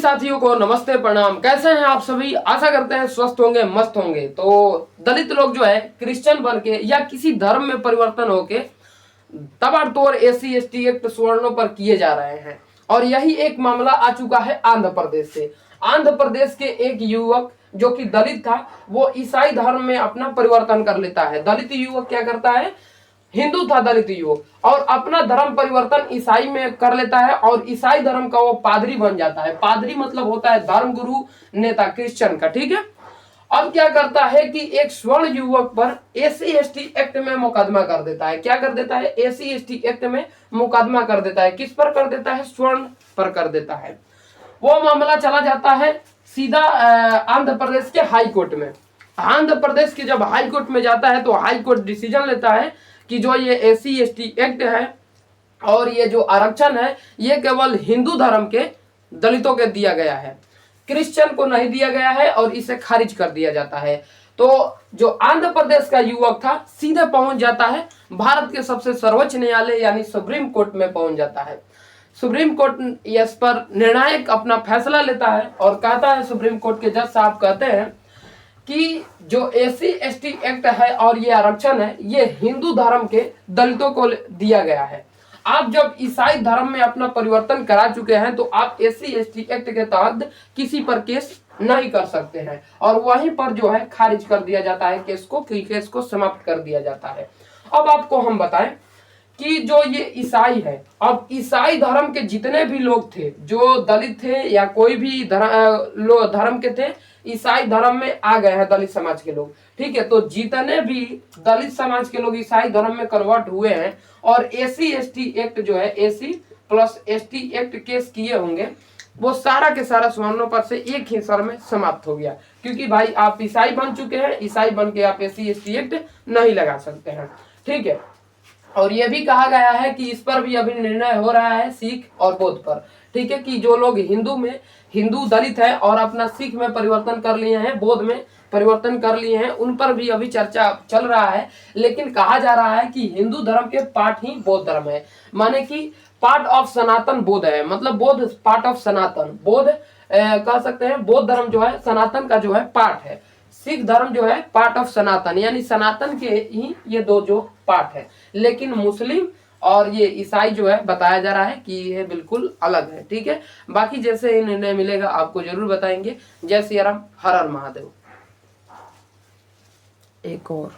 साथियों को नमस्ते प्रणाम। कैसे हैं आप सभी? आशा करते हैं स्वस्थ होंगे, मस्त होंगे। तो दलित लोग जो है क्रिश्चियन बन के या किसी धर्म में परिवर्तन होके ताबड़तोड़ एसी एसटी एक्ट सवर्णों पर किए जा रहे हैं और यही एक मामला आ चुका है आंध्र प्रदेश से। आंध्र प्रदेश के एक युवक जो कि दलित था वो ईसाई धर्म में अपना परिवर्तन कर लेता है। दलित युवक क्या करता है, हिंदू था दलित युवक और अपना धर्म परिवर्तन ईसाई में कर लेता है और ईसाई धर्म का वो पादरी बन जाता है। पादरी मतलब होता है धर्म गुरु नेता क्रिश्चियन का, ठीक है। अब क्या करता है कि एक स्वर्ण युवक पर एसी एसटी एक्ट में मुकदमा कर देता है। क्या कर देता है? एसी एसटी एक्ट में मुकदमा कर देता है। किस पर कर देता है? स्वर्ण पर कर देता है। वो मामला चला जाता है सीधा आंध्र प्रदेश के हाई कोर्ट में। आंध्र प्रदेश के जब हाई कोर्ट में जाता है तो हाई कोर्ट डिसीजन लेता है कि जो ये एसी एसटी एक्ट है और ये जो आरक्षण है ये केवल हिंदू धर्म के दलितों के दिया गया है, क्रिश्चियन को नहीं दिया गया है और इसे खारिज कर दिया जाता है। तो जो आंध्र प्रदेश का युवक था सीधे पहुंच जाता है भारत के सबसे सर्वोच्च न्यायालय यानी सुप्रीम कोर्ट में पहुंच जाता है। सुप्रीम कोर्ट इस पर निर्णायक अपना फैसला लेता है और कहता है, सुप्रीम कोर्ट के जज साहब कहते हैं कि जो एसी एसटी एक्ट है और ये आरक्षण है ये हिंदू धर्म के दलितों को दिया गया है। आप जब ईसाई धर्म में अपना परिवर्तन करा चुके हैं तो आप एसी एसटी एक्ट के तहत किसी पर केस नहीं कर सकते हैं और वहीं पर जो है खारिज कर दिया जाता है केस को समाप्त कर दिया जाता है। अब आपको हम बताएं कि जो ये ईसाई है, अब ईसाई धर्म के जितने भी लोग थे जो दलित थे या कोई भी धर्म के थे, ईसाई धर्म में आ गए हैं दलित समाज के लोग, ठीक है। तो जितने भी दलित समाज के लोग ईसाई धर्म में कन्वर्ट हुए हैं और एसी एसटी एक्ट जो है AC plus ST act case किए होंगे वो सारा के सारा सवर्णों पर से एक ही सर में समाप्त हो गया, क्योंकि भाई आप ईसाई बन चुके हैं, ईसाई बन के आप एसी एसटी एक्ट नहीं लगा सकते हैं, ठीक है। और ये भी कहा गया है कि इस पर भी अभी निर्णय हो रहा है सिख और बौद्ध पर, ठीक है, कि जो लोग हिंदू दलित है और अपना सिख में परिवर्तन कर लिए हैं, बौद्ध में परिवर्तन कर लिए हैं, उन पर भी अभी चर्चा चल रहा है। लेकिन कहा जा रहा है कि हिंदू धर्म के पार्ट ही बौद्ध धर्म है, माने कि पार्ट ऑफ सनातन बौद्ध है, मतलब बौद्ध पार्ट ऑफ सनातन, बौद्ध कह सकते हैं बौद्ध धर्म जो है सनातन का जो है पार्ट है, सिख धर्म जो है पार्ट ऑफ सनातन, यानी सनातन के ही ये दो जो पार्ट है। लेकिन मुस्लिम और ये ईसाई जो है बताया जा रहा है कि ये बिल्कुल अलग है, ठीक है। बाकी जैसे ही निर्णय मिलेगा आपको जरूर बताएंगे। जय सिया राम, हर हर महादेव। एक और